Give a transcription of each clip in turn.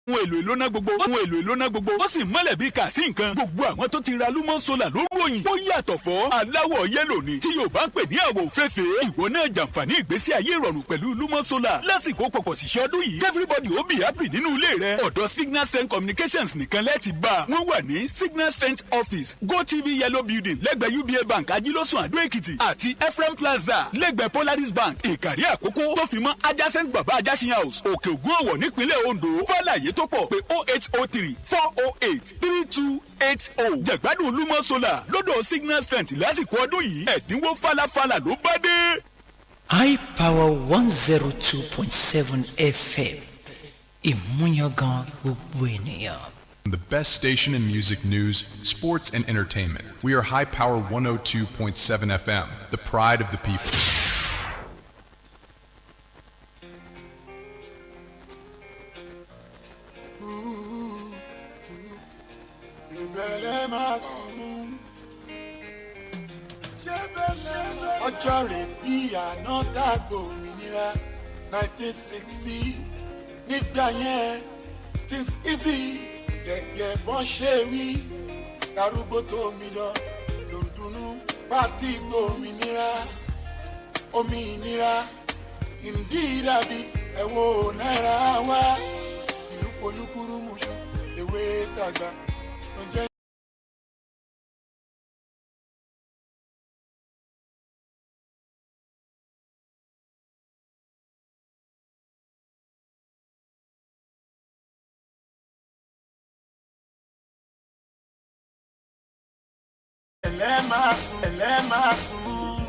ohun èlò ìlónà gbogbo ó sì mọ́lẹ̀ bí kà sí nǹkan. gbogbo àwọn tó ti ra Lumo Solar ló ròyìn ó yàtọ̀ fọ́ aláwọ̀ yẹ́lò ni tí yóò bá ń pè ní àwọ̀ òféèfé. ìwọ náà jàǹfààní ìgbésí ayé ìrọ̀rùn pẹ̀lú Lumo Solar lásìkò pọ̀pọ̀ ṣiṣẹ́ ọdún yìí. everybody ó be happy nínú ilé rẹ̀. ọ̀dọ̀ Signal Strength Communications nìkan lẹ́ẹ̀tì bá. wọ́n wà ní Signal Strength Office GoTV Yellow Building lẹ́gbẹ̀ẹ́ UBA Bank Ajílósùn Àdó Èkìtì àti Ephraim Plaza lẹ́gbẹ̀ẹ́ Polaris Bank Ìkàrí Àkókó tó fi mọ́ adjacent Baba Ajásin House Òkè Ògùn Ọ̀wọ̀ nípínlẹ̀ Ondo. fàlàyé tó pọ̀ pé 0803 408 3280. jẹ̀gbádùn Lumo Solar lọ́dọ̀ Signal Strength lásìkò ọdún yìí ẹ̀dínwó falafala ló bá dé. High Power 102.7 FM ìmúyangàn gbogbo ènìyàn. The best station in music news, sports, and entertainment. We are High Power 102.7 FM, the pride of the people. ọjọ́ rẹ̀ bí àná dàgbò òmìnira 1960 nígbà yẹn things easy gẹ́gẹ́ bọ́n ṣe wí darúgbó tó mi lọ ló ń dunnú pátí gbòmìnira òmìnira ìdí dàbí ẹ̀wọ̀ náírà wá ìlú polúkúrú mùsù ewé tàgbà ló ń jẹ́. ẹlẹ́màásùn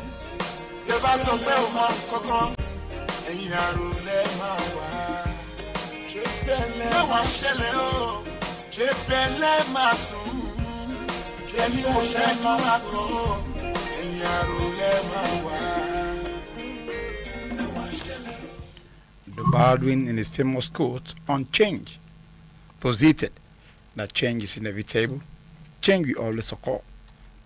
yẹ bá sọ pé o máa kọ́kọ́ ẹ̀yìn àrò lẹ́ẹ̀máa wá ṣé bẹ́ẹ̀lẹ́ mẹ́wàá ń ṣẹlẹ̀ o ṣé bẹ́ẹ̀lẹ́ máa sùn ṣé ní mo ṣe máa kọ́ ẹ̀yìn àrò lẹ́ẹ̀máa wá mẹ́wàá ń ṣẹlẹ̀ o. The Baldwin, in his famous quote on change, posited that change is inevitable, change will always occur,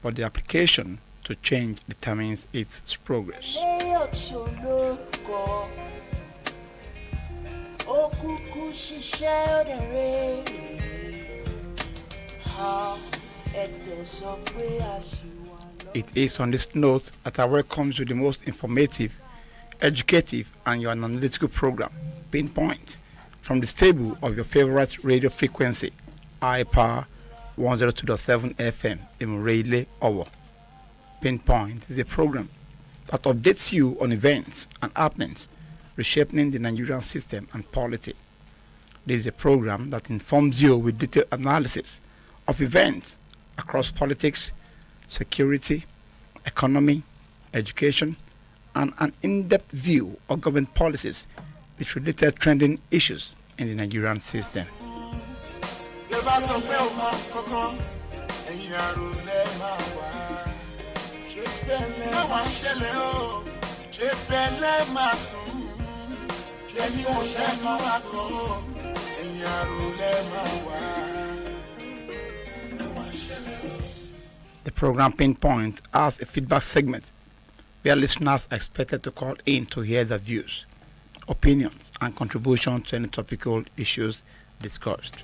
but the application to change determines its progress. It is on this note that I welcome you to the most informative, educative, and your analytical program, Pinpoint, from the stable of your favorite radio frequency, High Power 102.7 FM in Murele, Owo. Pinpoint is a program that updates you on events and happenings reshaping the Nigerian system and polity. This is a program that informs you with detailed analysis of events across politics, security, economy, education, and an in-depth view of government policies with related trending issues in the Nigerian system. The program Pinpoint has a feedback segment where listeners are expected to call in to hear their views, opinions, and contributions to any topical issues discussed.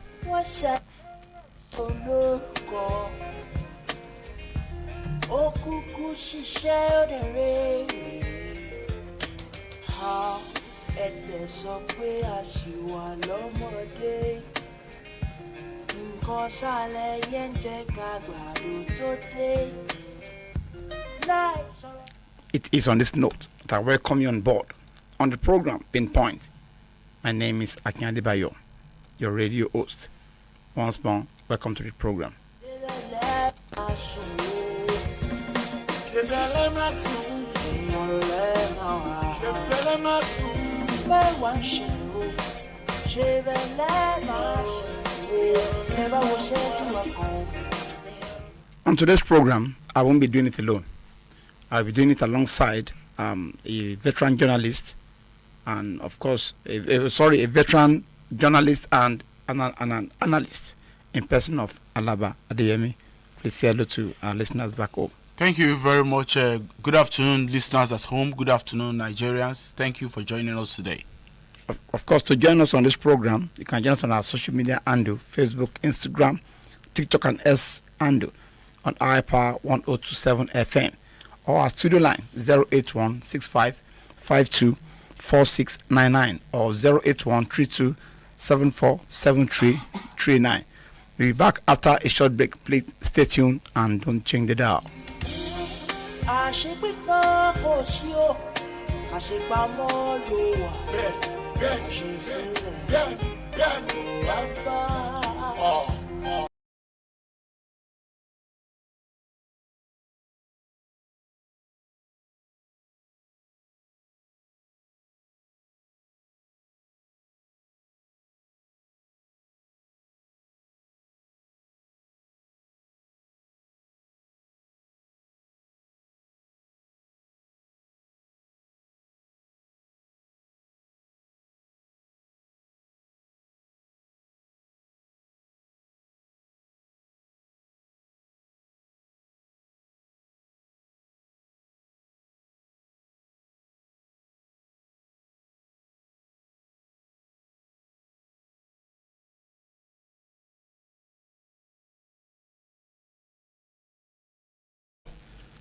It is on this note that I welcome you on board on the program Pinpoint. My name is Akin Adebayo, your radio host. Once more, welcome to the program. On today's program, I won't be doing it alone. I'll be doing it alongside a veteran journalist, and of course, a veteran journalist and an analyst in person of Alaba Adeyemi. Please say hello to our listeners back home. Thank you very much. Good afternoon, listeners at home. Good afternoon, Nigerians. Thank you for joining us today. Of course, to join us on this program, you can join us on our social media handle, Facebook, Instagram, TikTok, and S handle on iPower 1027 FM, or our studio line 081 65 52 4699 or 081 32 74 7339. We'll be back after a short break. Please stay tuned and don't change the dial. àṣepìkan kò sí o àṣepamọ́ ló wà àṣesílẹ̀ wà bá.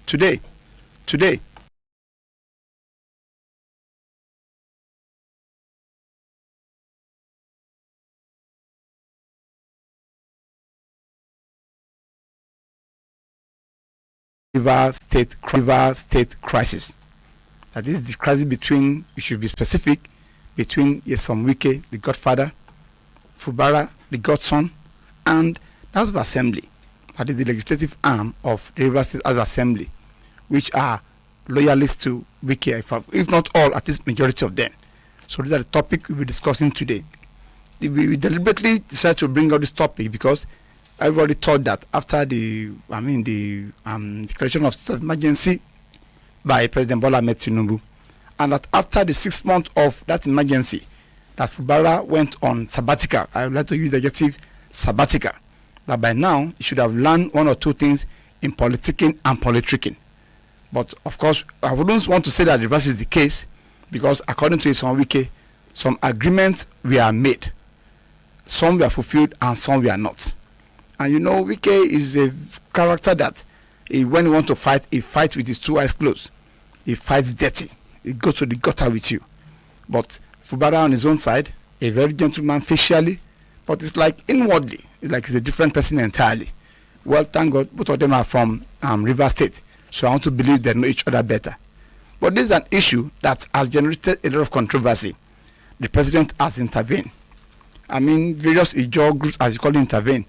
Today, River State crisis. That is the crisis between, we should be specific, between Yesom Wike, the godfather, Fubara, the godson, and the House of Assembly. That is the legislative arm of the River State House of Assembly, which are loyalists to Wike, if not all, at least majority of them. So these are the topic we'll be discussing today. We deliberately decided to bring out this topic because everybody thought that after the declaration of state of emergency by President Bola Ahmed Tinubu, and that after the 6 months of that emergency, that Fubara went on sabbatical. I would like to use the adjective sabbatical. That by now, he should have learned one or two things in politicking and politricking. But of course, I wouldn't want to say that the reverse is the case, because according to Yesom Wike, some agreements were made. Some were fulfilled and some were not. And you know, Wike is a character that when he wants to fight, he fights with his two eyes closed. He fights dirty. He goes to the gutter with you. But Fubara on his own side, a very gentleman facially, but it's like inwardly, it's like he's a different person entirely. Well, thank God, both of them are from River State, so I want to believe they know each other better. But this is an issue that has generated a lot of controversy. The president has intervened. I mean, various Ijaw groups, as you call it, intervene.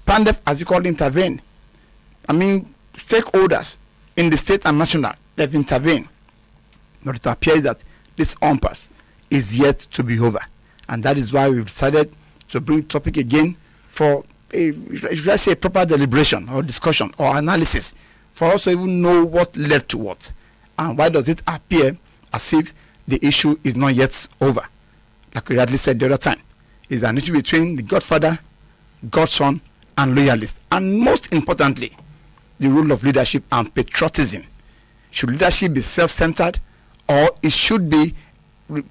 Pandef, as you call it, intervene. I mean, stakeholders in the state and national, they've intervened. But it appears that this impasse is yet to be over. And that is why we've decided to bring the topic again for a proper deliberation or discussion or analysis, for us to even know what led to what. And why does it appear as if the issue is not yet over? Like we rightly said the other time, it's an issue between the godfather, godson, and loyalist. And most importantly, the role of leadership and patriotism. Should leadership be self-centered, or it should be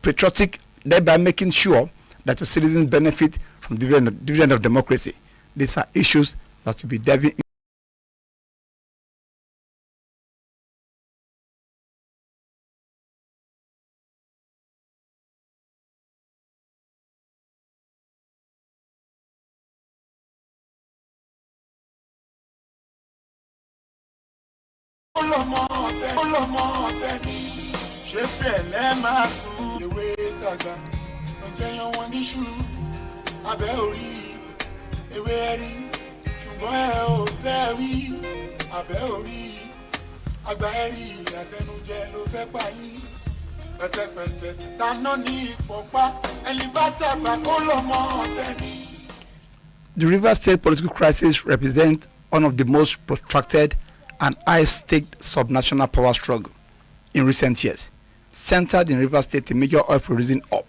patriotic, thereby making sure that the citizens benefit from the dividend of democracy? These are issues that will be delving into. ọlọmọ ọfẹ ni ṣé bẹ́ẹ̀ máa sùn ewé dàgbà ọjọ́ yan wọn níṣu abẹ́ orí ewé rí ṣùgbọ́n ẹ ò fẹ́ wí abẹ́ orí àgbà ẹ̀rí àtẹnujẹ ló fẹ́ pa yín pẹ̀tẹ̀pẹ̀tẹ̀ dáná ní ìpọ̀pá ẹni bá tàgbà kó lọ́mọ ọfẹ ni. The River State political crisis represents one of the most protracted and high-staked subnational power struggle in recent years, centered in River State, a major oil-producing hub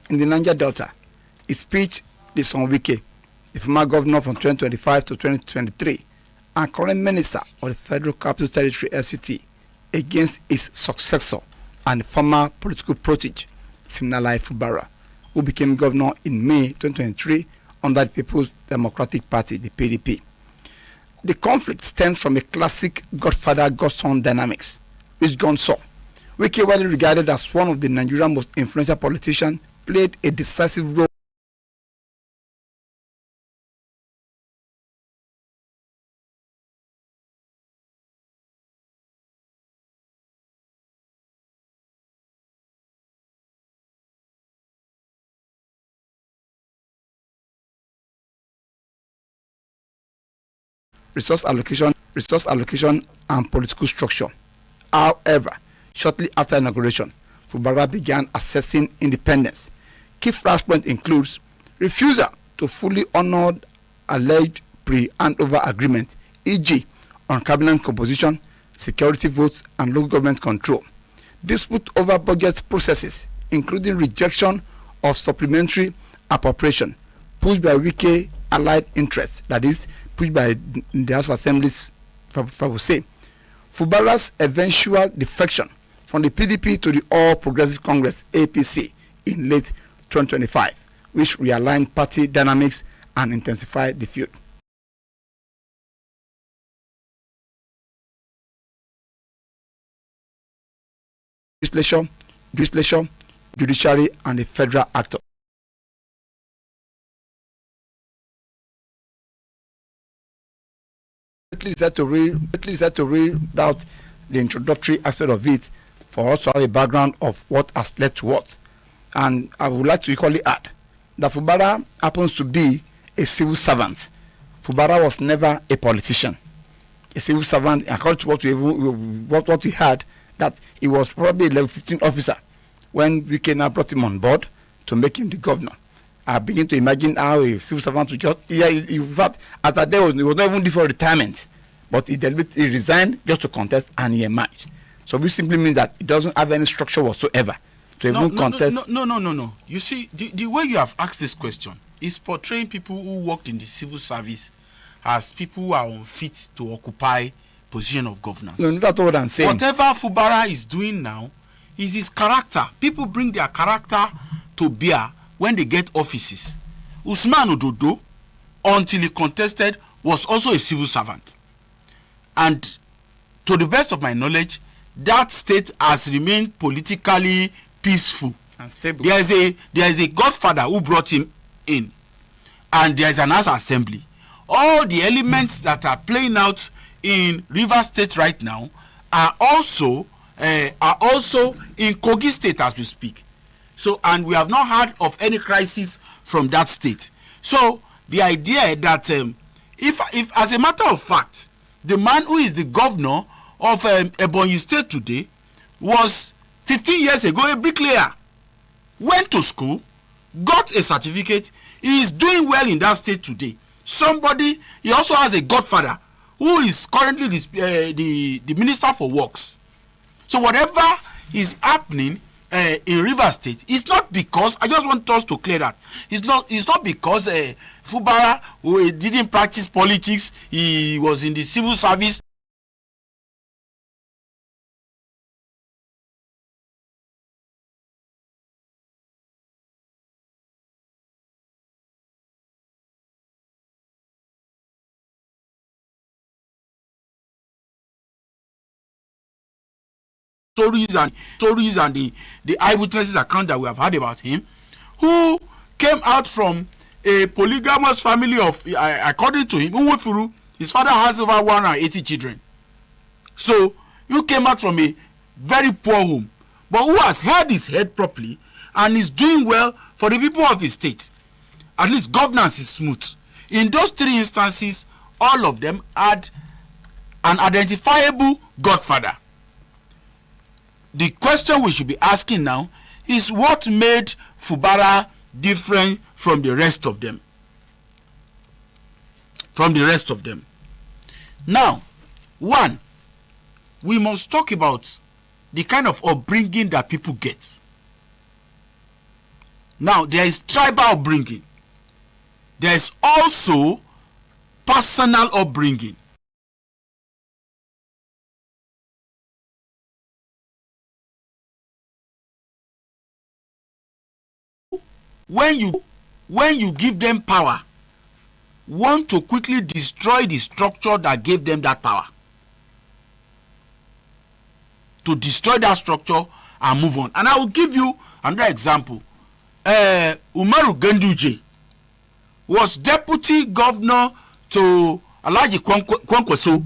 in the Niger Delta. His speech, Yesom Wike, the former governor from 2025 to 2023, and current minister of the Federal Capital Territory (FCT), against his successor and former political protege, Siminalayi Fubara, who became governor in May 2023 under the People's Democratic Party, the PDP. The conflict stems from a classic godfather-godson dynamics, which John saw. Wike, widely regarded as one of the Nigerian most influential politicians, played a decisive role resource allocation and political structure. However, shortly after inauguration, Fubara began assessing independence. Key flashpoints includes refusal to fully honor alleged pre-handover agreement, e.g., on cabinet composition, security votes, and local government control. Dispute over budget processes, including rejection of supplementary appropriation, pushed by Wike allied interests, that is, pushed by the House of Assembly's say. Fubara's eventual defection from the PDP to the All Progressive Congress (APC) in late 2025, which realigned party dynamics and intensified the feud. Legislature, judiciary, and the federal actor. Decided to read out the introductory aspect of it for us to have a background of what has led to what. And I would like to equally add that Fubara happens to be a civil servant. Fubara was never a politician. A civil servant, according to what we had, that he was probably a level 15 officer when we now brought him on board to make him the governor. I begin to imagine how a civil servant would just, in fact, as that day he was not even due for retirement, but he resigned just to contest and he emerged. So this simply means that it doesn't have any structure whatsoever to even contest. No. You see, the way you have asked this question is portraying people who worked in the civil service as people who are unfit to occupy position of governance. No, that's what I'm saying. Whatever Fubara is doing now is his character. People bring their character to bear when they get offices. Usman Ododo, until he contested, was also a civil servant. And to the best of my knowledge, that state has remained politically peaceful and stable. There is a godfather who brought him in, and there is an House Assembly. All the elements that are playing out in Rivers State right now are also in Kogi State as we speak. So, and we have not heard of any crisis from that state. So the idea that if as a matter of fact, the man who is the governor of Ebonyi State today was 15 years ago a bricklayer, went to school, got a certificate, he is doing well in that state today. He also has a godfather who is currently the Minister for Works. So whatever is happening in Rivers State, it's not because, I just want us to clear that, it's not because Fubara, who didn't practice politics, he was in the civil service. Stories and the eyewitnesses account that we have heard about him, who came out from a polygamous family of, according to him, his father has over 180 children. So you came out from a very poor home, but who has held his head properly and is doing well for the people of his state. At least governance is smooth. In those three instances, all of them had an identifiable godfather. The question we should be asking now is what made Fubara different from the rest of them. Now, one, we must talk about the kind of upbringing that people get. Now, there is tribal upbringing. There is also personal upbringing. when you give them power, want to quickly destroy the structure that gave them that power. To destroy that structure and move on. And I will give you another example. Umaru Ganduje was deputy governor to Alhaji Kwankwaso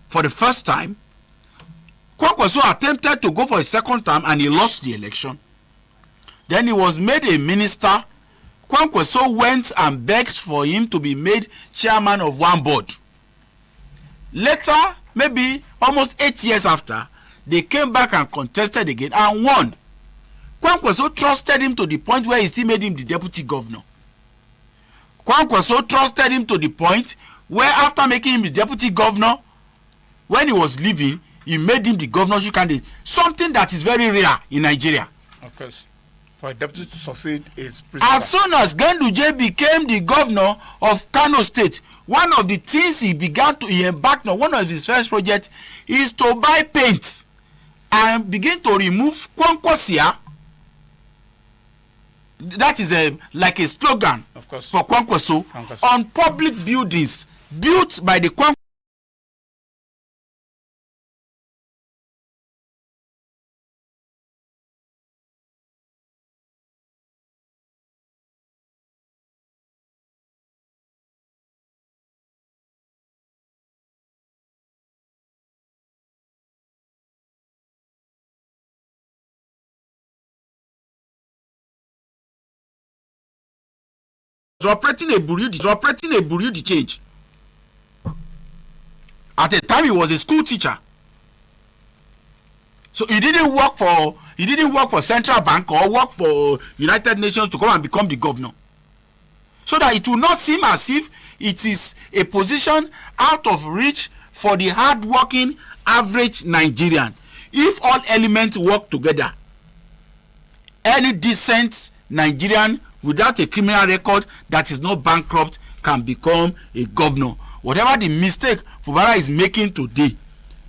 for the first time. Kwankwaso attempted to go for a second term and he lost the election. Then he was made a minister. Kwankwaso went and begged for him to be made chairman of one board. Later, maybe almost 8 years after, they came back and contested again and won. Kwankwaso trusted him to the point where he still made him the deputy governor. Kwankwaso trusted him to the point where after making him the deputy governor, when he was leaving, he made him the governorship candidate. Something that is very rare in Nigeria. Of course. For a deputy to succeed is as soon as Ganduje became the governor of Kano State, one of the things he embarked on, one of his first projects, is to buy paint and begin to remove Kwankwasia. That is like a slogan for Kwankwaso on public buildings built by the Kwankwaso. Operating a bureau de change. At the time he was a school teacher. So he didn't work for Central Bank or work for United Nations to come and become the governor. So that it will not seem as if it is a position out of reach for the hard-working average Nigerian. If all elements work together, any decent Nigerian without a criminal record that is not bankrupt can become a governor. Whatever the mistake Fubara is making today,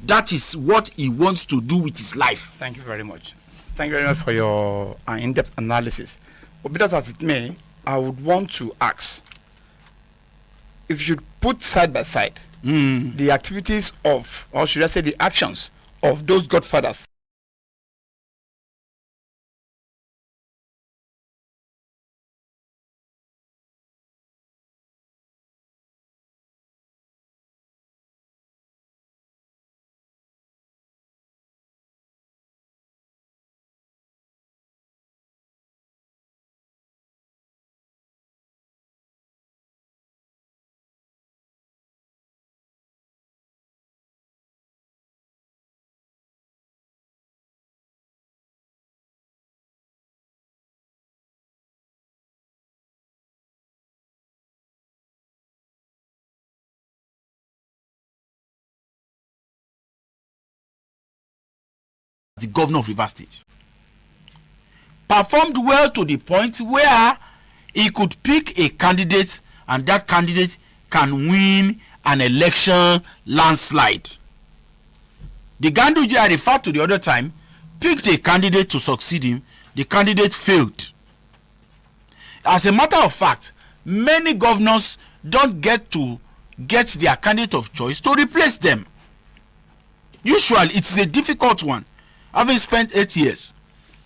that is what he wants to do with his life. Thank you very much. Thank you very much for your in-depth analysis. But be that as it may, I would want to ask if you should put side by side the activities of, or should I say the actions of those godfathers the governor of Rivers State performed well to the point where he could pick a candidate and that candidate can win an election landslide. The Ganduje I referred to the other time picked a candidate to succeed him. The candidate failed. As a matter of fact, many governors don't get their candidate of choice to replace them. Usually it is a difficult one. Having spent 8 years,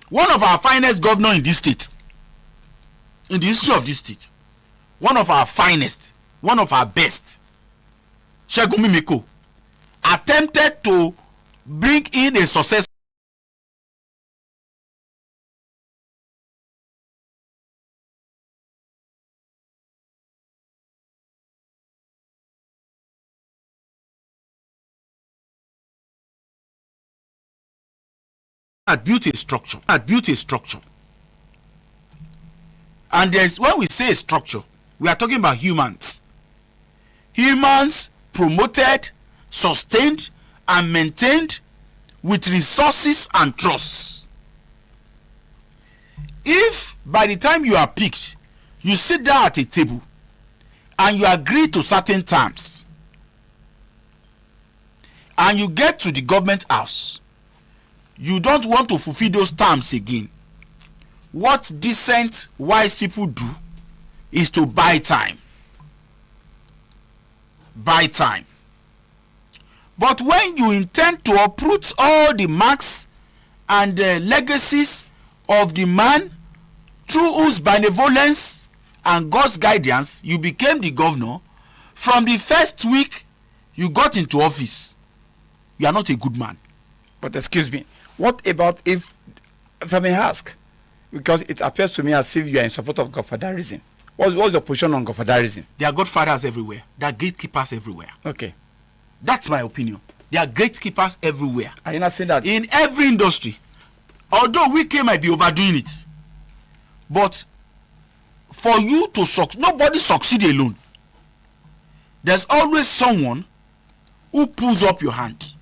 one of our finest governors in this state, in the history of this state, one of our finest, one of our best, Segun Mimiko, attempted to bring in a successor had built a structure. And there's, when we say a structure, we are talking about humans. Humans promoted, sustained, and maintained with resources and trust. If by the time you are picked, you sit down at a table and you agree to certain terms, and you get to the government house, you don't want to fulfill those terms again. what decent, wise people do is to buy time. Buy time. But when you intend to uproot all the marks and the legacies of the man through whose benevolence and God's guidance you became the governor, from the first week you got into office, you are not a good man. But excuse me, what about if I may ask? Because it appears to me as if you are in support of godfatherism. What's your position on godfatherism? There are godfathers everywhere. There are gatekeepers everywhere. Okay. That's my opinion. There are gatekeepers everywhere. Are you not saying that? In every industry. Although Wike might be overdoing it. But for you to succeed, nobody succeed alone. There's always someone who pulls up your hand.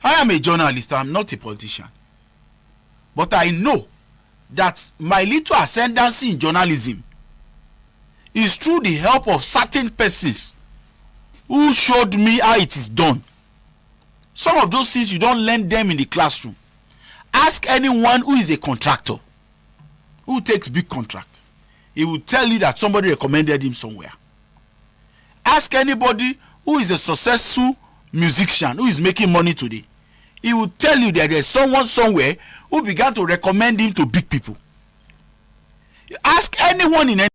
I am a journalist. I'm not a politician. But I know that my little ascendancy in journalism is through the help of certain persons who showed me how it is done. Some of those things you don't learn them in the classroom. Ask anyone who is a contractor, who takes big contract. He will tell you that somebody recommended him somewhere. Ask anybody who is a successful musician who is making money today. He will tell you that there's someone somewhere who began to recommend him to big people. Ask anyone in any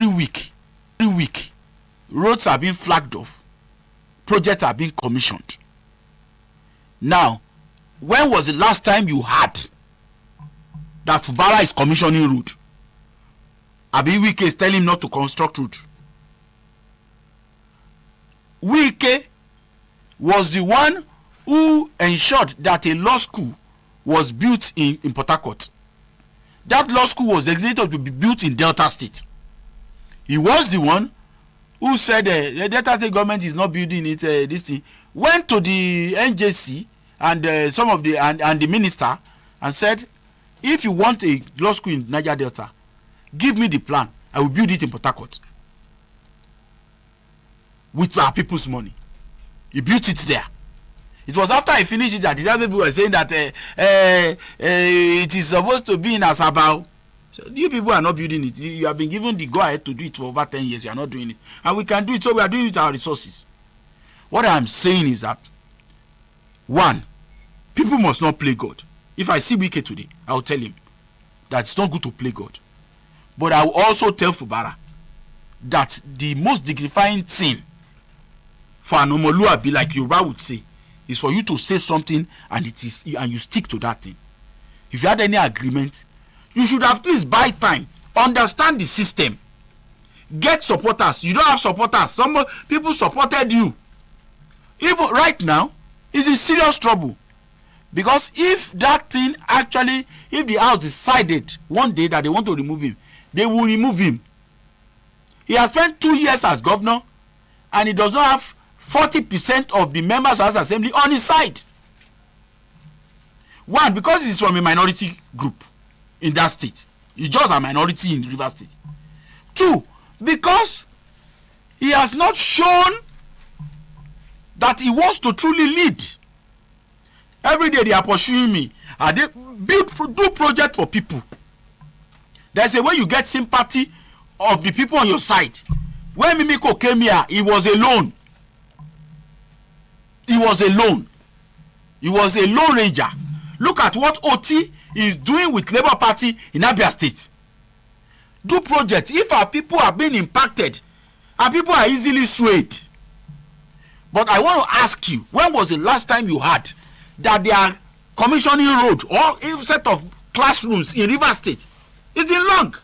every week, roads are being flagged off, projects are being commissioned. Now, when was the last time you heard that Fubara is commissioning road? Abi Wike is telling him not to construct road. Wike was the one who ensured that a law school was built in Port Harcourt. That law school was designated to be built in Delta State. He was the one who said the Delta State government is not building it. This thing went to the NJC and some of the and the minister and said, if you want a law school in Niger Delta, give me the plan. I will build it in Port Harcourt with our people's money. He built it there. It was after I finished it that the other people were saying that it is supposed to be in Asabao. So you people are not building it. You have been given the go-ahead to do it for over 10 years. You are not doing it. And we can do it, so we are doing it with our resources. What I am saying is that, one, people must not play God. If I see Wike today, I will tell him that it's not good to play God. But I will also tell Fubara that the most dignifying thing for an Omoluabi, like Yoruba would say, is for you to say something and you stick to that thing. If you had any agreement, you should have at least buy time, understand the system, get supporters. You don't have supporters. Some people supported you. Even right now, is in serious trouble. Because if that thing actually, if the house decided one day that they want to remove him, they will remove him. He has spent 2 years as governor and he does not have 40% of the members of the assembly on his side. One, because he's from a minority group in that state. He's just a minority in River State. Two, because he has not shown that he wants to truly lead. Every day they are pursuing me. And they do project for people. There's a way you get sympathy of the people on your side. When Mimiko came here, he was alone. He was alone. He was a lone ranger. Look at what OT is doing with Labour Party in Abia State. Do project. If our people are being impacted, our people are easily swayed. But I want to ask you, when was the last time you heard that they are commissioning road or a set of classrooms in River State It's been long.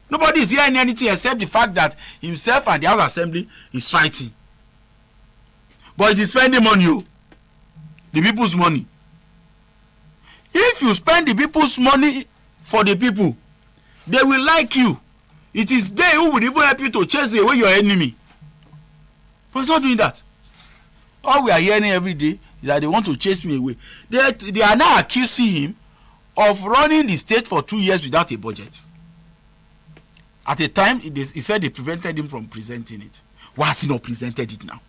Nobody is hearing anything except the fact that himself and the House Assembly is fighting. But it is spending money, the people's money. If you spend the people's money for the people, they will like you. It is they who will even help you to chase away your enemy. But it's not doing that. All we are hearing every day is that they want to chase me away. They are now accusing him of running the state for 2 years without a budget. At a time, he said they prevented him from presenting it. Why has he not presented it now?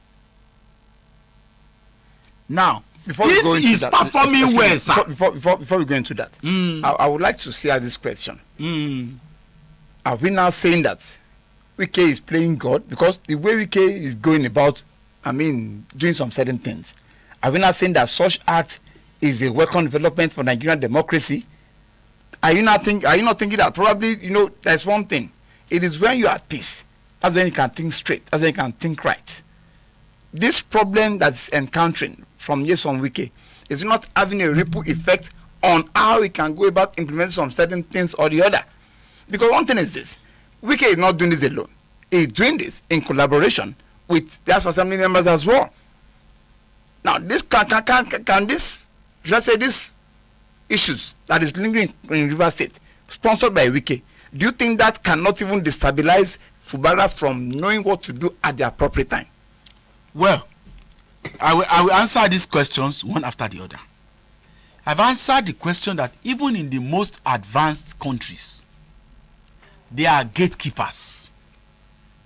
Now, Before we go if into he's that, performing well, sir. Before we go into that, I would like to see this question. Are we now saying that Wike is playing God? Because the way Wike is going about, doing some certain things, are we now saying that such act is a welcome development for Nigerian democracy? Are you not thinking that probably, there's one thing. It is when you are at peace. That's when you can think straight. That's when you can think right. This problem that's encountering from Nyesom Wike is not having a ripple effect on how we can go about implementing some certain things or the other. Because one thing is this: Wike is not doing this alone. He's doing this in collaboration with the House Assembly members as well. Now, this can this, should I say, this issues that is lingering in Rivers State, sponsored by Wike, do you think that cannot even destabilize Fubara from knowing what to do at the appropriate time? Well, I will answer these questions one after the other. I've answered the question that even in the most advanced countries, there are gatekeepers.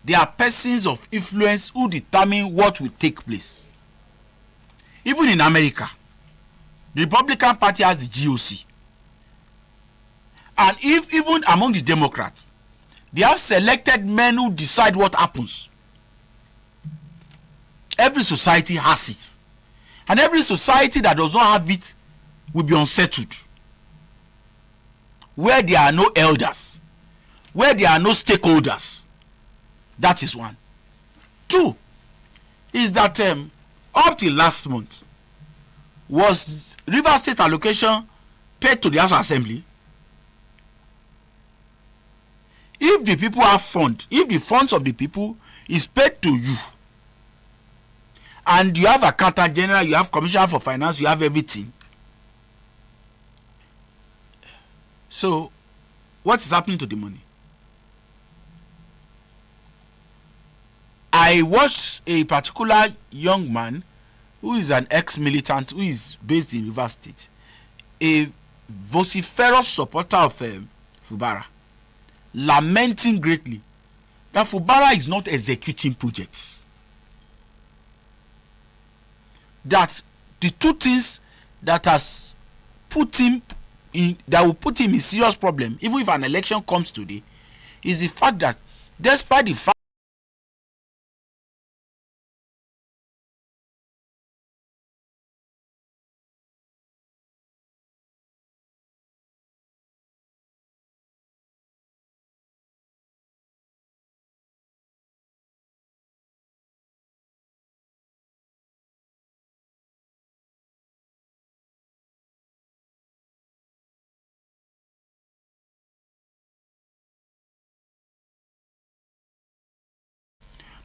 There are persons of influence who determine what will take place. Even in America, the Republican Party has the GOC. And if even among the Democrats, they have selected men who decide what happens. Every society has it. And every society that does not have it will be unsettled. Where there are no elders, where there are no stakeholders. That is one. Two is that up till last month, was Rivers State allocation paid to the House Assembly? If the people have fund, if the funds of the people is paid to you, and you have accountant general, you have commissioner for finance, you have everything. So, what is happening to the money? I watched a particular young man who is an ex-militant who is based in Rivers State, a vociferous supporter of Fubara, lamenting greatly that Fubara is not executing projects. That the two things that has put him in, that will put him in serious problem, even if an election comes today, is the fact that despite the fact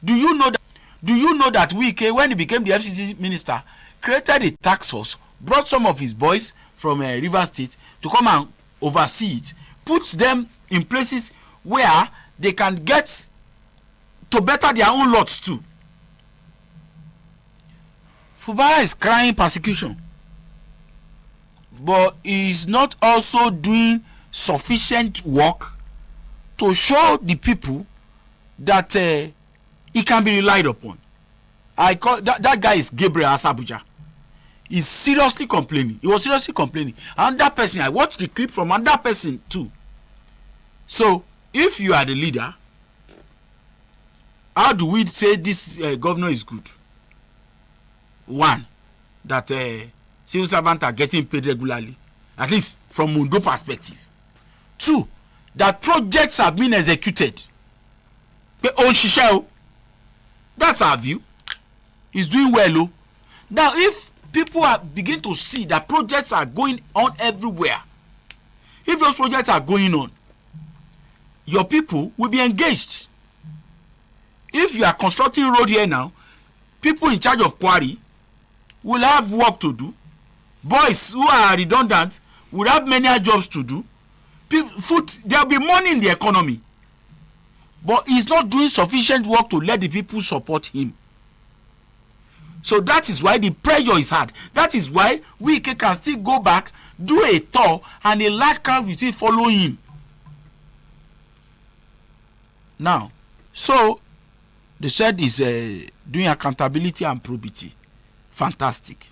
do you know that Wike, when he became the FCT minister, created a task force, brought some of his boys from Rivers State to come and oversee it, puts them in places where they can get to better their own lots too. Fubara is crying persecution, but he is not also doing sufficient work to show the people that he can be relied upon. I call that guy is Gabriel Asabuja. He's seriously complaining. He was seriously complaining. And that person, I watched the clip from another person too. So, if you are the leader, how do we say this governor is good? One, that civil servants are getting paid regularly, at least from Mundo perspective. Two, that projects have been executed. That's our view. He's doing well. Now, if people begin to see that projects are going on everywhere, if those projects are going on, your people will be engaged. If you are constructing road here now, people in charge of quarry will have work to do. Boys who are redundant will have many jobs to do. There will be money in the economy. But he's not doing sufficient work to let the people support him. So that is why the pressure is hard. That is why we can still go back, do a tour, and a large crowd will still follow him. Now, so they said he's doing accountability and probity. Fantastic.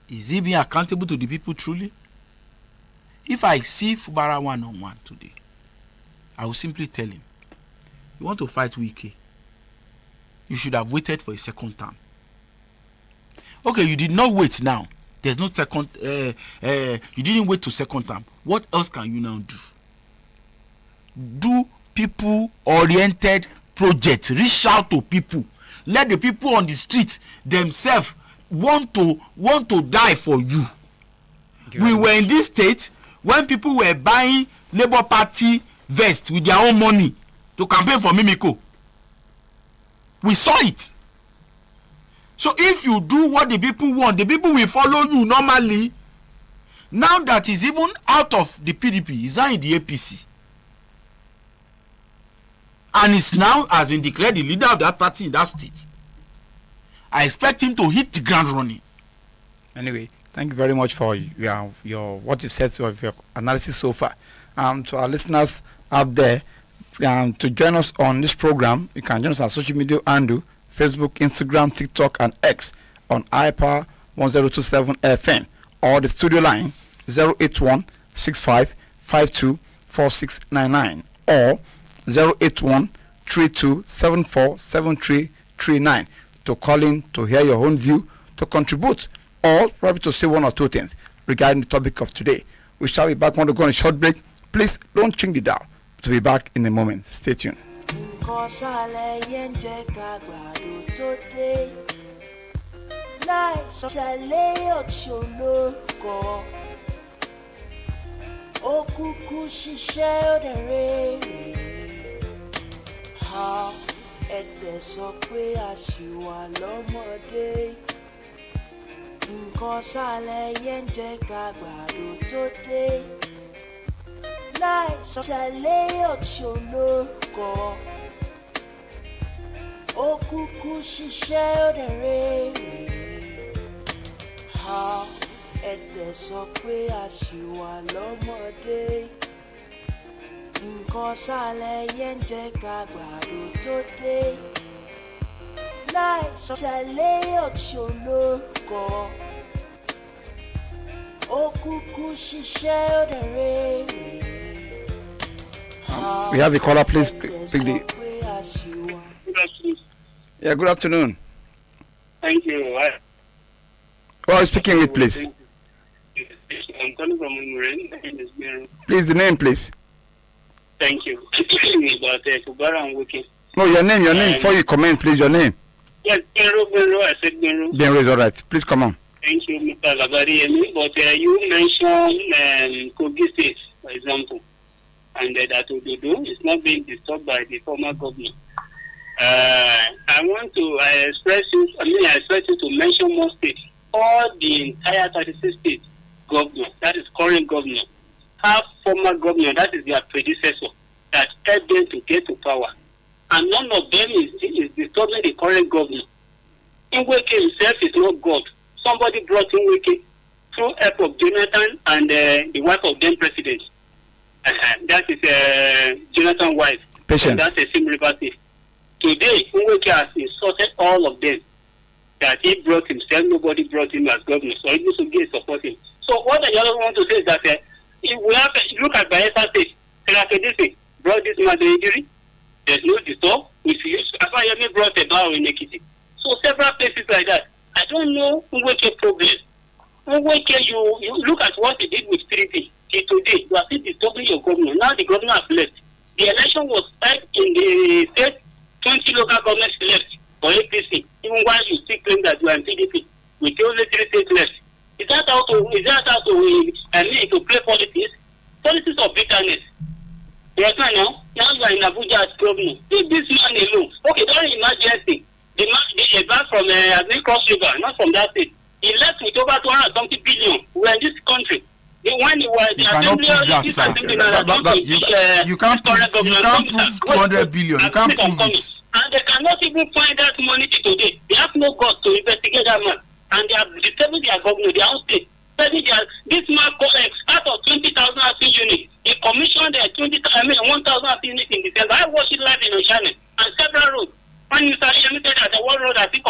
Is he being accountable to the people truly? If I see Fubara one-on-one today, I will simply tell him, you want to fight Wike, you should have waited for a second term. Okay, you did not wait now. There's no second, you didn't wait to second term. What else can you now do? Do people-oriented projects. Reach out to people. Let the people on the street themselves want to die for you. We were in this state when people were buying Labour Party vests with their own money to campaign for Mimiko. We saw it. So if you do what the people want, the people will follow you normally. Now that he's even out of the PDP, he's now in the APC. And he's now has been declared the leader of that party in that state. I expect him to hit the ground running. Anyway, thank you very much for your what you said of your analysis so far. To our listeners out there, to join us on this program, you can join us on social media handle Facebook, Instagram, TikTok, and X on iPower 1027 FM or the studio line 081 65 52 4699 or 081 32 74 7339 to call in to hear your own view, to contribute, or probably to say one or two things regarding the topic of today. We shall be back. Want to go on a short break? Please don't change the dial. To be back in a moment. Stay tuned. Ẹ̀dẹ̀ sọ pé àṣìwà lọ́mọdé nǹkan sálẹ̀ yẹn ń jẹ́ ká gbàdo tó dé láì sọ tẹ̀lé òṣòlókọ ó kúkú ṣiṣẹ́ ó dẹ̀ rèrè ẹ̀dẹ̀ sọ pé àṣìwà lọ́mọdé. Nǹkan sálẹ̀ yẹn ń jẹ́ ká gbàdo tó dé láì sọ tẹ̀lé òṣòlókọ ó kúkú ṣiṣẹ́ ó dẹ̀ rèrè. We have a caller, please pick the. Yeah, good afternoon. Thank you. Who are you speaking with, please? I'm calling from Umuren. Please, the name, please. Thank you. But Fubara and Wiki. No, your name before you comment, please, your name. Yes, Benro, I said Benro. Benro is all right. Please come on. Thank you, Mr. Labari. But you mentioned Kogi State, for example, and that Ododo is not being disturbed by the former governor. I expect you to mention more states. All the entire 36 states governor, that is current governor, have former governor, that is their predecessor, that helped them to get to power. And none of them is disturbing the current governor. Nweke himself is not God. Somebody brought Nweke through help of Jonathan and the wife of then president. That is Jonathan's wife. Patience. That's a similar party. Today, Nweke has insulted all of them. That he brought himself, nobody brought him as governor. So he needs to get support him. So what I just want to say is that if we have to look at Bayelsa State, Serakedisi brought this man the injury. There's no disturb. If you Afayemi brought a bar in Ekiti. So several places like that. I don't know Nweke problem. Nweke, you look at what he did with 3P. Today, you are still disturbing your governor. Now the governor has left. The election was held in the state, 20 local governments left for APC. Even while you still claim that you are in PDP, with only 3 states left. Is that how to play politics? Politics of bitterness. Yes, I know. Now you are in Abuja as governor. Leave this man alone. Okay, during emergency, the man from Cross River, not from that state, he left with over 200 something billion. We are in this country. When he was You cannot prove that, sir. You can't prove 200 billion. You can't prove it. And they cannot even find that money today. They have no guts to investigate that man. And they have disturbed their governor, their own state. This man out of 20,000 units, he commissioned 1,000 units in December. I watched it live in the channel and several roads. When you started said that the one road has been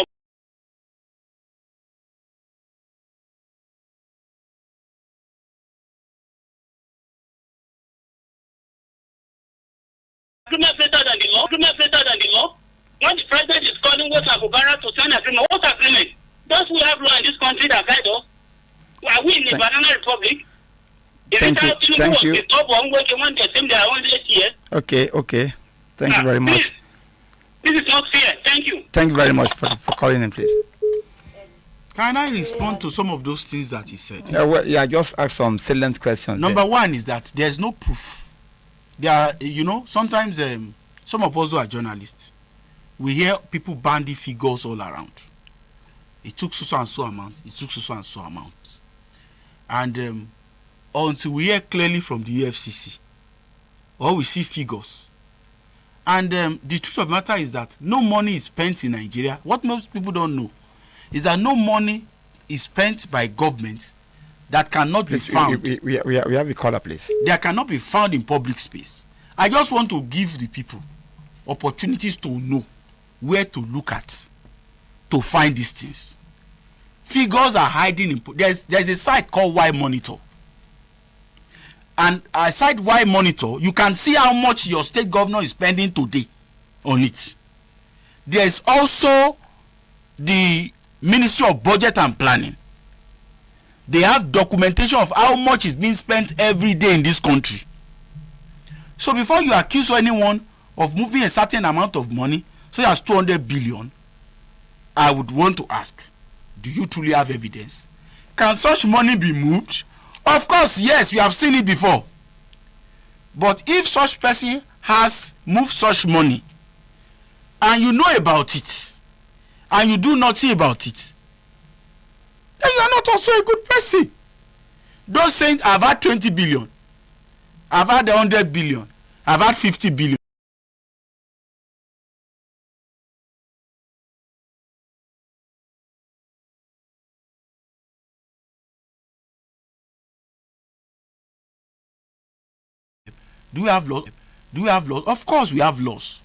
agreement better than the law. Agreement better than the law. When the president is calling what Abubakar to sign agreement, what agreement? Don't we have law in this country that guide us? Are we in the banana republic? Thank you. Okay. Thank you very much. This is not fair. Thank you. Thank you very much for calling in, please. Can I respond to some of those things that he said? Just ask some salient questions. Number one is that there's no proof. There are, sometimes some of us who are journalists, we hear people bandy figures all around. It took so and so amount. It took so and so amount. And until we hear clearly from the EFCC, or we see figures. And the truth of the matter is that no money is spent in Nigeria. What most people don't know is that no money is spent by government that cannot be found. We have a caller, please. That cannot be found in public space. I just want to give the people opportunities to know where to look at to find these things. Figures are hiding in. There's a site called Y Monitor. And aside Y Monitor, you can see how much your state governor is spending today on it. There is also the Ministry of Budget and Planning. They have documentation of how much is being spent every day in this country. So before you accuse anyone of moving a certain amount of money, such as 200 billion, I would want to ask, do you truly have evidence? Can such money be moved? Of course, yes, we have seen it before. But if such person has moved such money, and you know about it, and you do nothing about it, then you are not also a good person. Don't say, I've had 20 billion, I've had 100 billion, I've had 50 billion. Do we have laws? Do we have laws? Of course we have laws.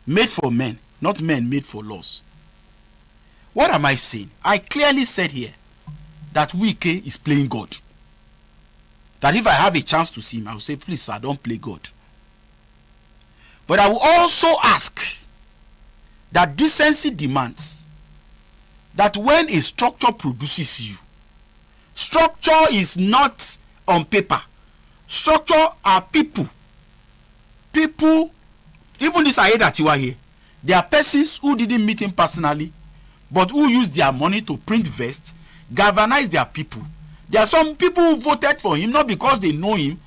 Made for men, not men made for laws. What am I saying? I clearly said here that Wike is playing God. That if I have a chance to see him, I will say, please sir, don't play God. But I will also ask that decency demands that when a structure produces you, structure is not on paper. Structure are people. People, even this Ayeda Tiwa here, there are persons who didn't meet him personally, but who used their money to print vest, galvanize their people. There are some people who voted for him, not because they know him,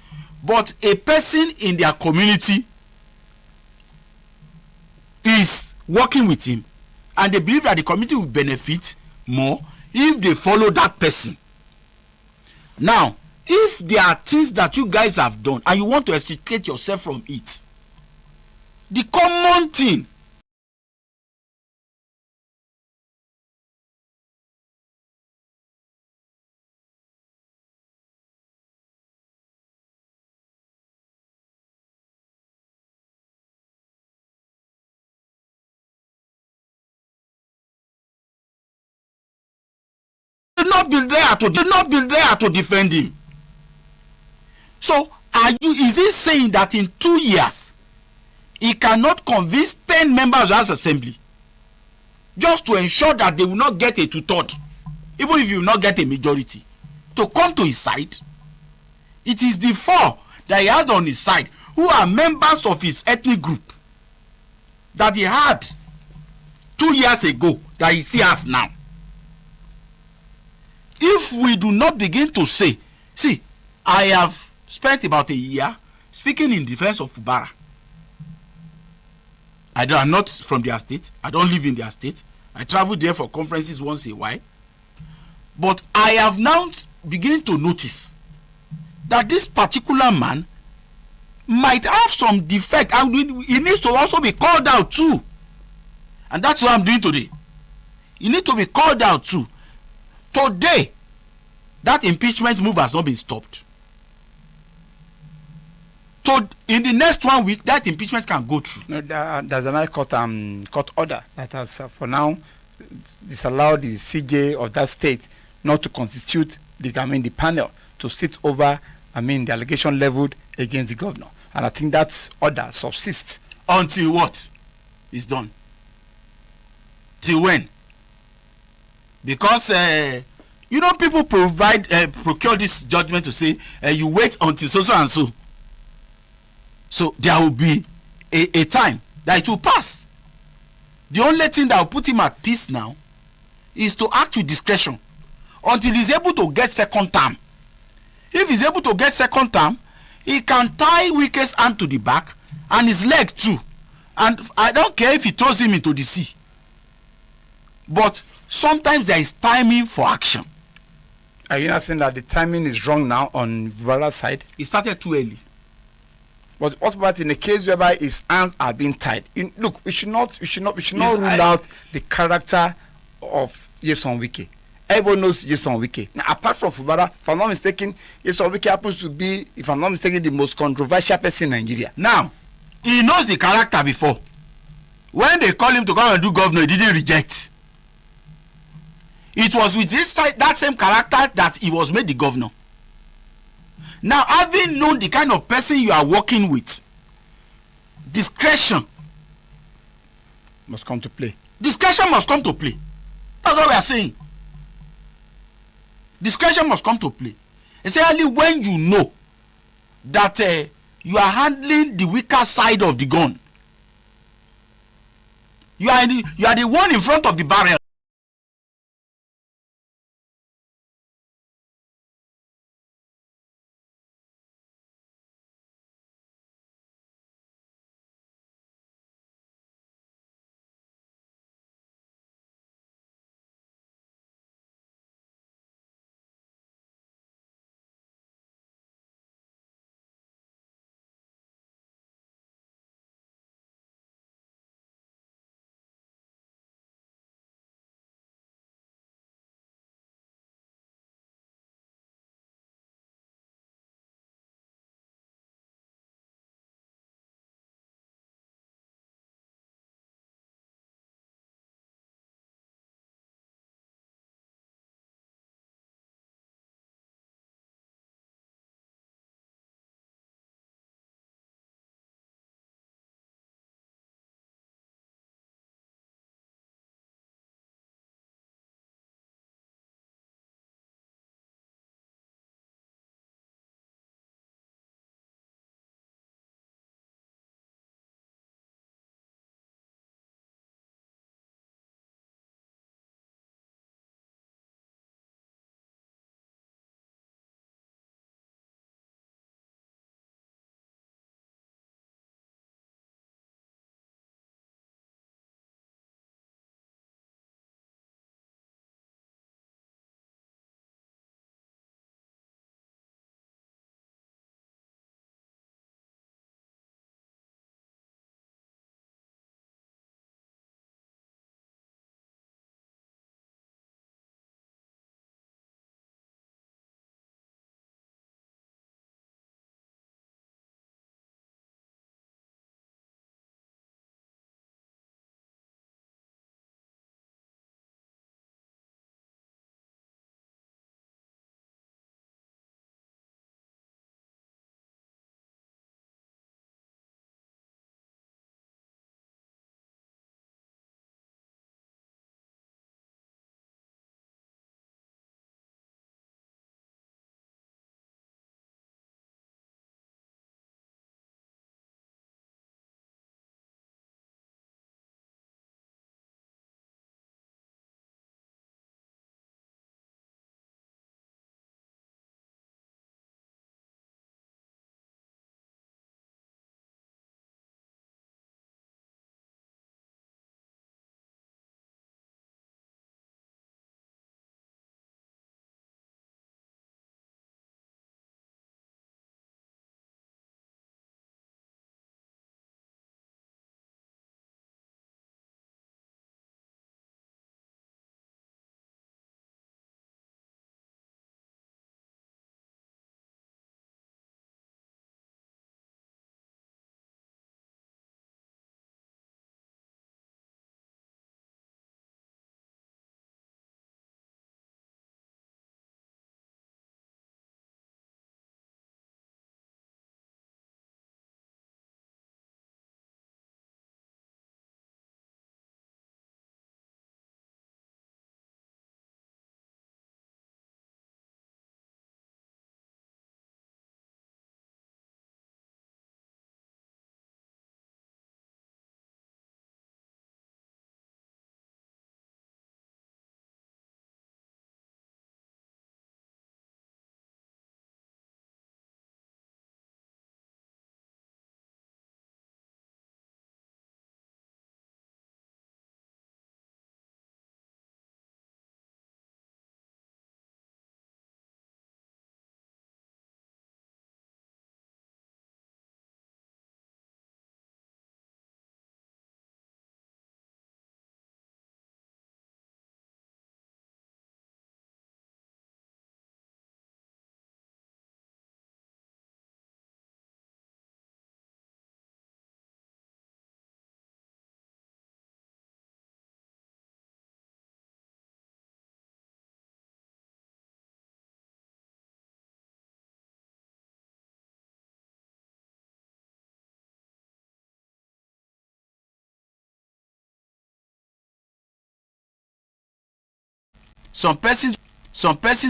but a person in their community is working with him, and they believe that the community will benefit more if they follow that person. Now, if there are things that you guys have done and you want to extricate yourself from it, the common thing did not be there to defend him. So, is he saying that in 2 years, he cannot convince 10 members of the House Assembly just to ensure that they will not get a 2/3, even if you will not get a majority, to come to his side? It is the 4 that he has on his side who are members of his ethnic group that he had 2 years ago that he still has now. If we do not begin to say, see, I have spent about a year speaking in defense of Fubara. I'm not from their state. I don't live in their state. I travel there for conferences once in a while. But I have now begun to notice that this particular man might have some defect, and he needs to also be called out too. And that's what I'm doing today. He needs to be called out too. Today, that impeachment move has not been stopped. So in the next 1 week, that impeachment can go through. No, there's another court order that has, for now, disallowed the CJ of that state not to constitute the panel to sit over, the allegation leveled against the governor. And I think that order subsists. Until what is done? Till when? Because people procure this judgment to say you wait until so and so. So there will be a time that it will pass. The only thing that will put him at peace now is to act with discretion until he's able to get second term. If he's able to get second term, he can tie Wike's hand to the back and his leg too. And I don't care if he throws him into the sea. But sometimes there is timing for action. Are you not saying that the timing is wrong now on Vubara's side? It started too early. But what about in a case whereby his hands are being tied? Look, we should not rule out the character of Nyesom Wike. Everyone knows Nyesom Wike. Now, apart from Fubara, if I'm not mistaken, Nyesom Wike happens to be, if I'm not mistaken, the most controversial person in Nigeria. Now, he knows the character before. When they called him to come and do governor, he didn't reject. It was with that same character that he was made the governor. Now, having known the kind of person you are working with, discretion must come to play. Discretion must come to play. That's what we are saying. Discretion must come to play. Especially when you know that you are handling the weaker side of the gun. You are the one in front of the barrel. some persons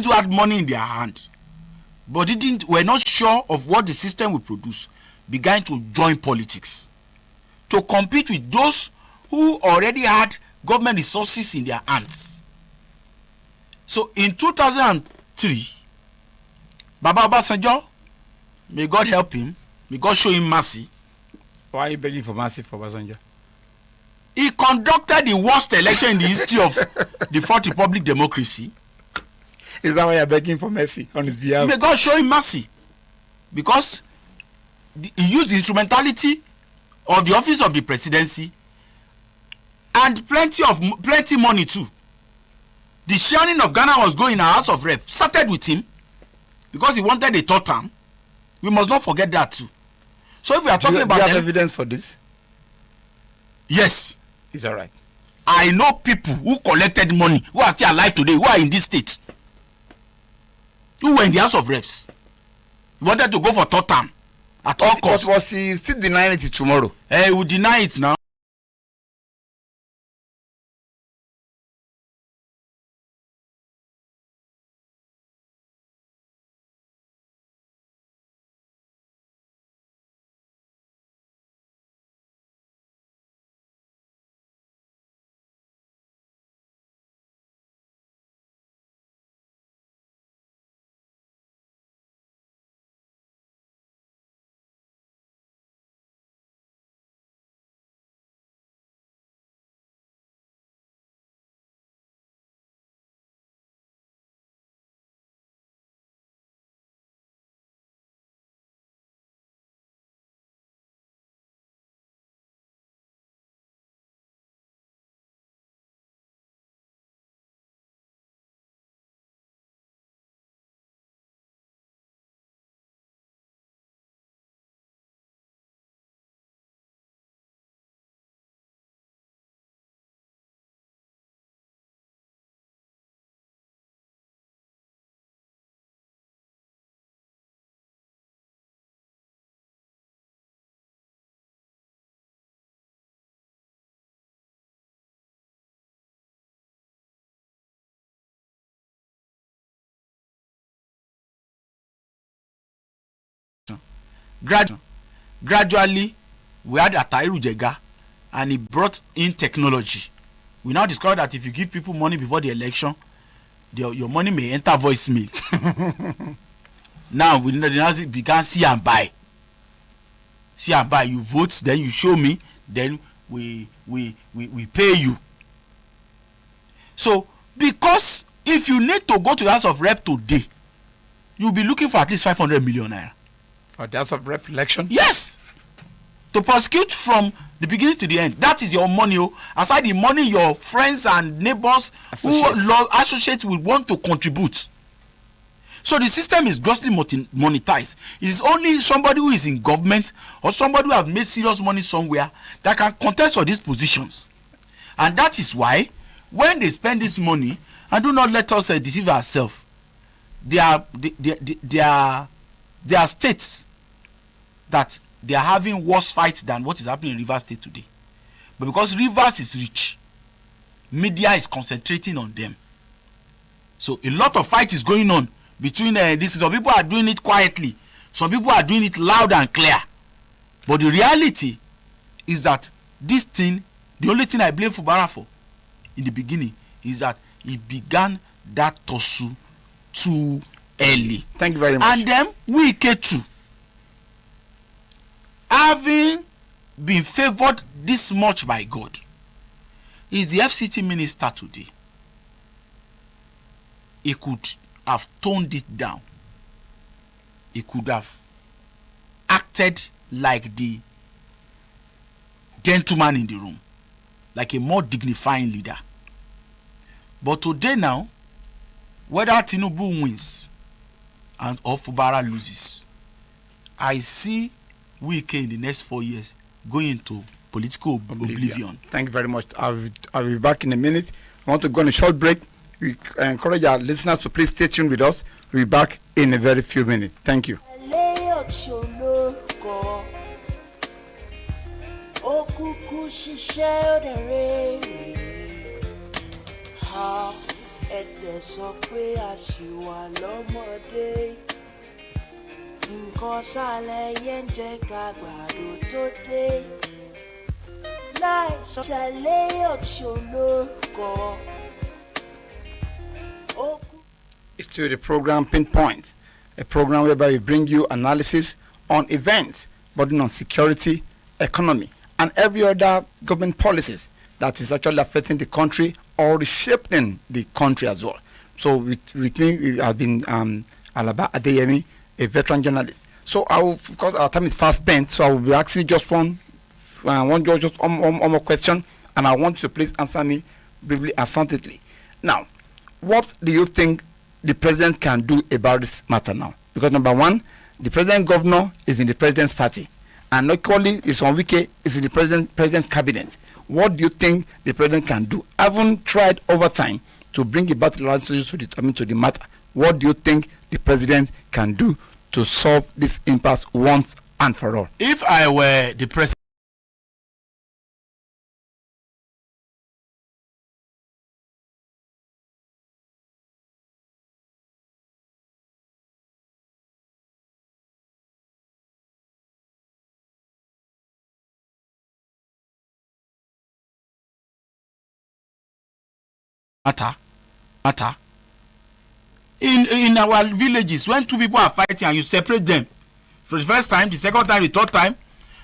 who had money in their hand but were not sure of what the system will produce began to join politics to compete with those who already had government resources in their hands. So in 2003, Baba Obasanjo, may God help him, may God show him mercy. Why are you begging for mercy for Obasanjo? He conducted the worst election in the history of the Fourth Republic democracy. Is that why you're begging for mercy on his behalf? May God show him mercy. Because he used the instrumentality of the office of the presidency and plenty money too. The sharing of Ghana was going in our House of Rep started with him because he wanted a third term. We must not forget that too. So if we are talking about, do you have evidence for this? Yes, it's all right. I know people who collected money who are still alive today, who are in this state, who were in the House of Reps. He wanted to go for third term at all costs. But was he still denying it tomorrow? He will deny it now. Gradually, we had Atairu Jega, and he brought in technology. We now discovered that if you give people money before the election, your money may enter voicemail. Now we now began see and buy. See and buy. You vote, then you show me, then we pay you. So because if you need to go to the House of Rep today, you'll be looking for at least 500 million naira. For the House of Rep election? Yes. To prosecute from the beginning to the end. That is your money. Aside the money your friends and neighbors associates will want to contribute. So the system is grossly monetized. It is only somebody who is in government or somebody who has made serious money somewhere that can contest for these positions. And that is why when they spend this money, and do not let us deceive ourselves, they are states that they are having worse fights than what is happening in Rivers State today. But because Rivers is rich, media is concentrating on them. So a lot of fight is going on between this. Some people are doing it quietly, some people are doing it loud and clear. But the reality is that this thing, the only thing I blame Fubara for in the beginning is that he began that tussle too early. Thank you very much. And then we get to having been favored this much by God. Is the FCT minister today. He could have toned it down. He could have acted like the gentleman in the room, like a more dignifying leader. But today now, whether Tinubu wins and or Fubara loses, I see Wike in the next 4 years going into political oblivion. Thank you very much. I'll be back in a minute. I want to go on a short break. We encourage our listeners to please stay tuned with us. We'll be back in a very few minutes. Thank you. ẹ̀dẹ̀ sọ pé a ṣì wà lọ́mọdé. Nǹkan sálẹ̀ yẹn ń jẹ́ ká gbàdo tó dé. Láì sọ tẹ̀lé òṣòlókọ̀. It's to the program Pinpoint, a program whereby we bring you analysis on events burden on security, economy, and every other government policies that is actually affecting the country or reshaping the country as well. So with me has been Alaba Adeyemi, a veteran journalist. So I will, because our time is fast spent, so I will be asking just one more question, and I want you to please answer me briefly and succinctly. Now, what do you think the president can do about this matter now? Because number one, the president governor is in the president's party, and equally is on Wike is in the president cabinet. What do you think the president can do? I haven't tried over time to bring about the to the matter. What do you think the president can do to solve this impasse once and for all? If I were the president, matter in our villages, when two people are fighting and you separate them for the first time, the second time, the third time,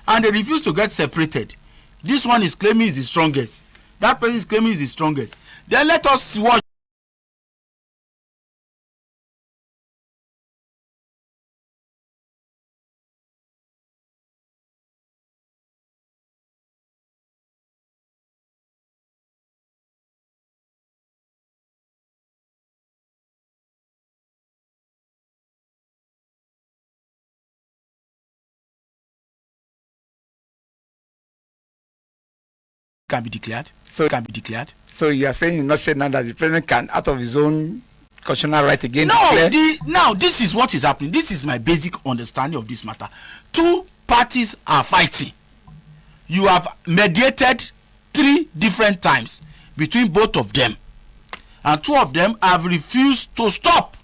and they refuse to get separated, this one is claiming is the strongest, that person is claiming is the strongest, then let us watch. Can be declared. So you are saying in not saying now that the president can, out of his own constitutional right again, now this is what is happening. This is my basic understanding of this matter. Two parties are fighting. You have mediated 3 different times between both of them, and 2 of them have refused to stop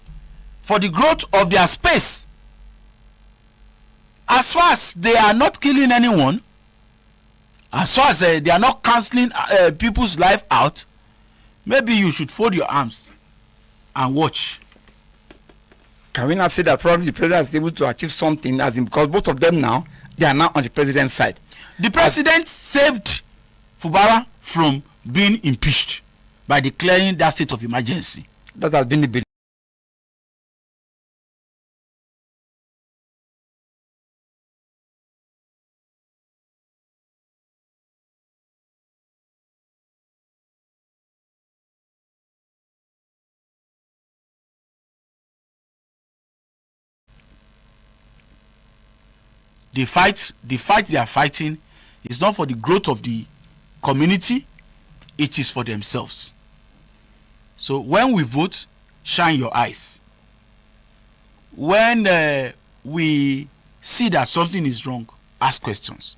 for the growth of their space. As far as they are not killing anyone, as far as they are not cancelling people's life out, maybe you should fold your arms and watch. Can we not say that probably the president is able to achieve something, as in, because both of them now, they are now on the president's side? The president saved Fubara from being impeached by declaring that state of emergency. That has been the belief. The fight they are fighting is not for the growth of the community, it is for themselves. So when we vote, shine your eyes. When we see that something is wrong, ask questions.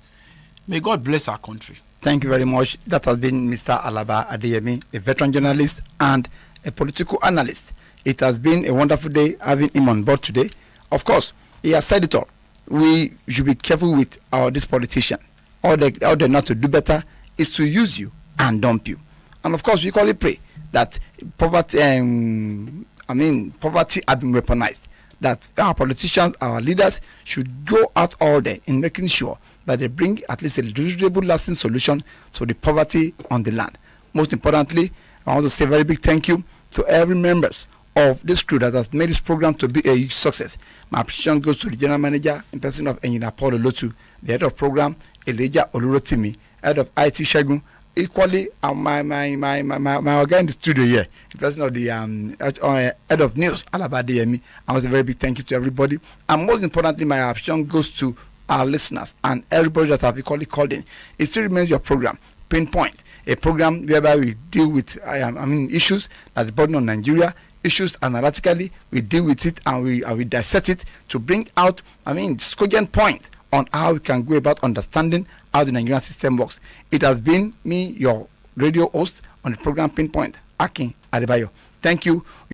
May God bless our country. Thank you very much. That has been Mr. Alaba Adeyemi, a veteran journalist and a political analyst. It has been a wonderful day having him on board today. Of course, he has said it all. We should be careful with this politician. All they not to do better is to use you and dump you. And of course, we equally pray that poverty has been weaponized. That our politicians, our leaders should go out all day in making sure that they bring at least a reasonable lasting solution to the poverty on the land. Most importantly, I want to say a very big thank you to every members of this crew that has made this program to be a huge success. My appreciation goes to the general manager in person of Engineer Paul Olotu, the head of program Elijah Olurotimi, head of IT Shagun, equally my guy in the studio here, in person of the head of news Alaba Adeyemi. I want a very big thank you to everybody, and most importantly, my appreciation goes to our listeners and everybody that have equally called in. It still remains your program Pinpoint, a program whereby we deal with issues that are burden on Nigeria. Issues analytically, we deal with it and we dissect it to bring out cogent point on how we can go about understanding how the Nigerian system works. It has been me, your radio host on the program Pinpoint, Akin Adebayo. Thank you.